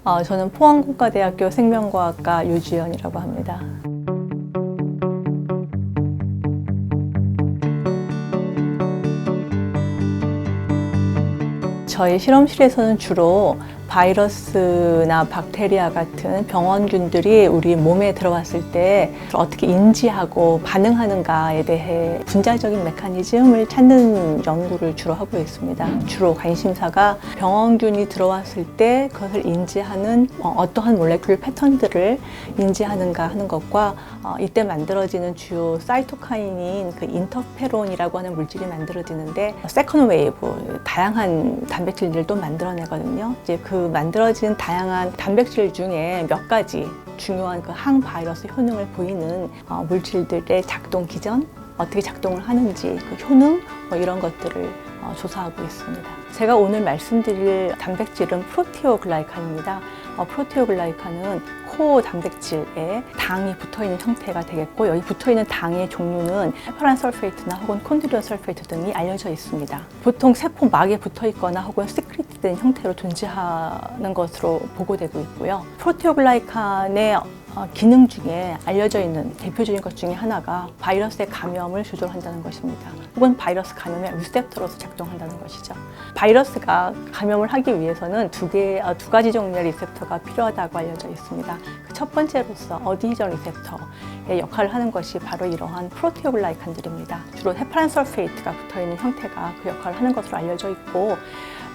저는 포항공과대학교 생명과학과 유주연이라고 합니다. 저희 실험실에서는 주로 바이러스나 박테리아 같은 병원균들이 우리 몸에 들어왔을 때 어떻게 인지하고 반응하는가에 대해 분자적인 메커니즘을 찾는 연구를 주로 하고 있습니다. 주로 관심사가 병원균이 들어왔을 때 그것을 인지하는 어떠한 몰레큘 패턴들을 인지하는가 하는 것과 이때 만들어지는 주요 사이토카인인 그 인터페론이라고 하는 물질이 만들어지는데 세컨 웨이브, 다양한 단백질들도 만들어내거든요. 이제 그 만들어진 다양한 단백질 중에 몇 가지 중요한 그 항바이러스 효능을 보이는 물질들의 작동 기전, 어떻게 작동을 하는지 그 효능 이런 것들을 조사하고 있습니다. 제가 오늘 말씀드릴 단백질은 프로테오글라이칸입니다. 프로테오글라이칸은 코어 단백질에 당이 붙어있는 형태가 되겠고, 여기 붙어있는 당의 종류는 헤파란 설페이트나 혹은 콘드리온 설페이트 등이 알려져 있습니다. 보통 세포막에 붙어있거나 혹은 시크릿된 형태로 존재하는 것으로 보고되고 있고요. 프로테오글라이칸의 기능 중에 알려져 있는 대표적인 것 중에 하나가 바이러스의 감염을 조절한다는 것입니다. 혹은 바이러스 감염의 리셉터로서 작동한다는 것이죠. 바이러스가 감염을 하기 위해서는 두 가지 종류의 리셉터가 필요하다고 알려져 있습니다. 그 첫 번째로서 어디전 리셉터의 역할을 하는 것이 바로 이러한 프로테오글라이칸들입니다. 주로 헤파란 설페이트가 붙어있는 형태가 그 역할을 하는 것으로 알려져 있고,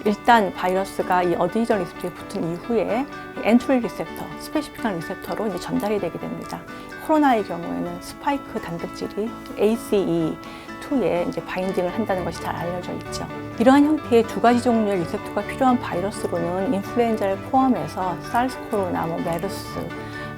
일단 바이러스가 이 어디전 리셉터에 붙은 이후에 엔트리 리셉터, 스페시픽한 리셉터로 이제 전달이 되게 됩니다. 코로나의 경우에는 스파이크 단백질이 ACE2에 이제 바인딩을 한다는 것이 잘 알려져 있죠. 이러한 형태의 두 가지 종류의 리셉터가 필요한 바이러스로는 인플루엔자를 포함해서 사르스 코로나, 메르스,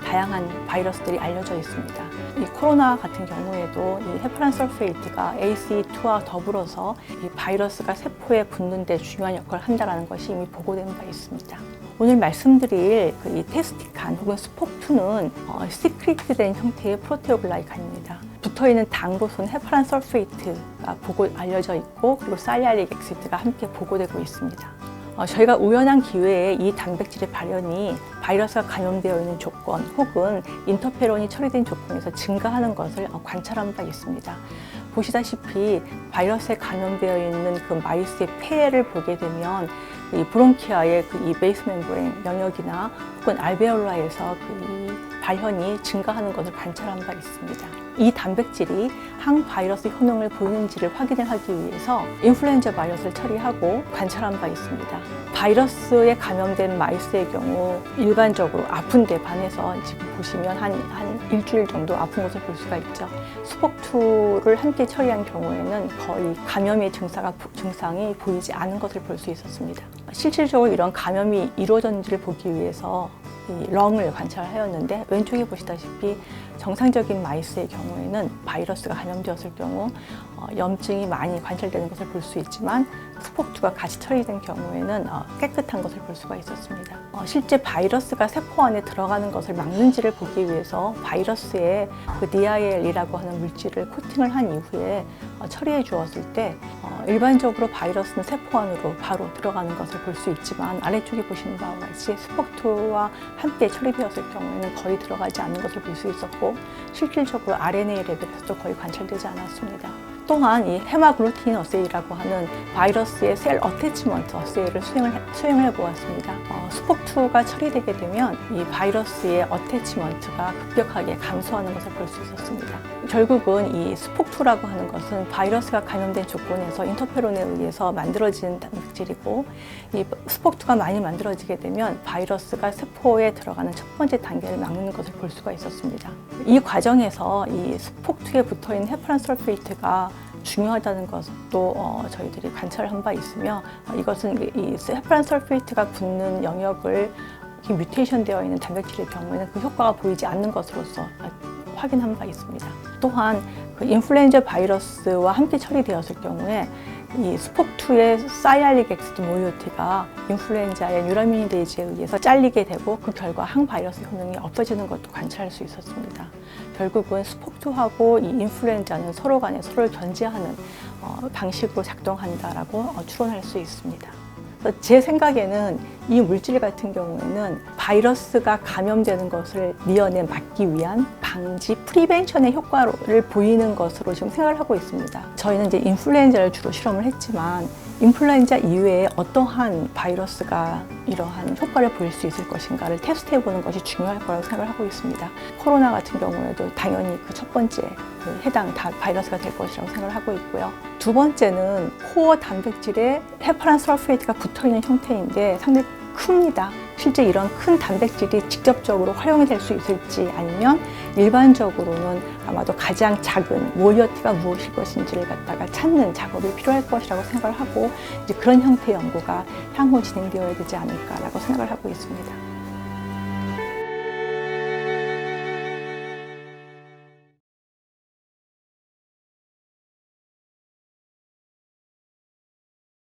다양한 바이러스들이 알려져 있습니다. 이 코로나 같은 경우에도 이 헤파란 설페이트가 ACE2와 더불어서 이 바이러스가 세포에 붙는 데 중요한 역할을 한다는 것이 이미 보고된 바 있습니다. 오늘 말씀드릴 이 테스티칸 혹은 스폭2는 시크릿된 형태의 프로테오글라이칸입니다. 붙어있는 당으로서는 헤파란 설페이트가 알려져 있고, 그리고 사이알릭 엑시드가 함께 보고되고 있습니다. 저희가 우연한 기회에 이 단백질의 발현이 바이러스가 감염되어 있는 조건 혹은 인터페론이 처리된 조건에서 증가하는 것을 관찰한 바 있습니다. 보시다시피 바이러스에 감염되어 있는 그 마우스의 폐를 보게 되면 이 브론키아의 이 베이스 멤브레인 영역이나 혹은 알베올라에서 이 발현이 증가하는 것을 관찰한 바 있습니다. 이 단백질이 항바이러스 효능을 보이는지를 확인을 하기 위해서 인플루엔자 바이러스를 처리하고 관찰한 바 있습니다. 바이러스에 감염된 마우스의 경우 일반적으로 아픈데 반해서 지금 보시면 한 일주일 정도 아픈 것을 볼 수가 있죠. 스폭2를 함께 처리한 경우에는 거의 감염의 증상이 보이지 않은 것을 볼 수 있었습니다. 실질적으로 이런 감염이 이루어졌는지를 보기 위해서 이 렁을 관찰하였는데, 왼쪽에 보시다시피 정상적인 마우스의 경우에는 바이러스가 감염되었을 경우 염증이 많이 관찰되는 것을 볼 수 있지만, 스폭2가 같이 처리된 경우에는 깨끗한 것을 볼 수가 있었습니다. 실제 바이러스가 세포 안에 들어가는 것을 막는지를 보기 위해서 바이러스에 그 DIL이라고 하는 물질을 코팅을 한 이후에 처리해 주었을 때 일반적으로 바이러스는 세포 안으로 바로 들어가는 것을 볼 수 있지만, 아래쪽에 보시는 바와 같이 스폭2와 함께 처리되었을 경우에는 거의 들어가지 않는 것을 볼 수 있었고, 실질적으로 RNA 레벨에서도 거의 관찰되지 않았습니다. 또한 이 헤마글루틴 어세이라고 하는 바이러스의 셀 어태치먼트 어세이를 수행해 보았습니다. 스폭2가 처리되게 되면 이 바이러스의 어태치먼트가 급격하게 감소하는 것을 볼 수 있었습니다. 결국은 이 스폭2라고 하는 것은 바이러스가 감염된 조건에서 인터페론에 의해서 만들어진 단백질이고, 이 스폭2가 많이 만들어지게 되면 바이러스가 세포에 들어가는 첫 번째 단계를 막는 것을 볼 수가 있었습니다. 이 과정에서 이 스폭2에 붙어있는 헤파란 설페이트가 중요하다는 것도 저희들이 관찰한 바 있으며, 이것은 이 헤파란 설페이트가 붙는 영역을 뮤테이션 되어 있는 단백질의 경우에는 그 효과가 보이지 않는 것으로서 확인한 바 있습니다. 또한 그 인플루엔자 바이러스와 함께 처리되었을 경우에 이 스폭2의 사이알릭 엑시드 모이오티가 인플루엔자의 뉴라미니데이즈에 의해서 잘리게 되고, 그 결과 항바이러스 효능이 없어지는 것도 관찰할 수 있었습니다. 결국은 스폭2하고 이 인플루엔자는 서로 간에 서로를 견제하는 방식으로 작동한다라고 추론할 수 있습니다. 그래서 제 생각에는 이 물질 같은 경우에는 바이러스가 감염되는 것을 미연에 막기 위한 방지 프리벤션의 효과를 보이는 것으로 지금 생각을 하고 있습니다. 저희는 이제 인플루엔자를 주로 실험을 했지만 인플루엔자 이외에 어떠한 바이러스가 이러한 효과를 보일 수 있을 것인가를 테스트해 보는 것이 중요할 거라고 생각을 하고 있습니다. 코로나 같은 경우에도 당연히 그 첫 번째 해당 바이러스가 될 것이라고 생각을 하고 있고요. 두 번째는 코어 단백질에 헤파란 설페이트가 붙어 있는 형태인데 상당히 큽니다. 실제 이런 큰 단백질이 직접적으로 활용이 될 수 있을지 아니면 일반적으로는 아마도 가장 작은 모이어티가 무엇일 것인지를 갖다가 찾는 작업이 필요할 것이라고 생각을 하고 이제 그런 형태의 연구가 향후 진행되어야 되지 않을까라고 생각을 하고 있습니다.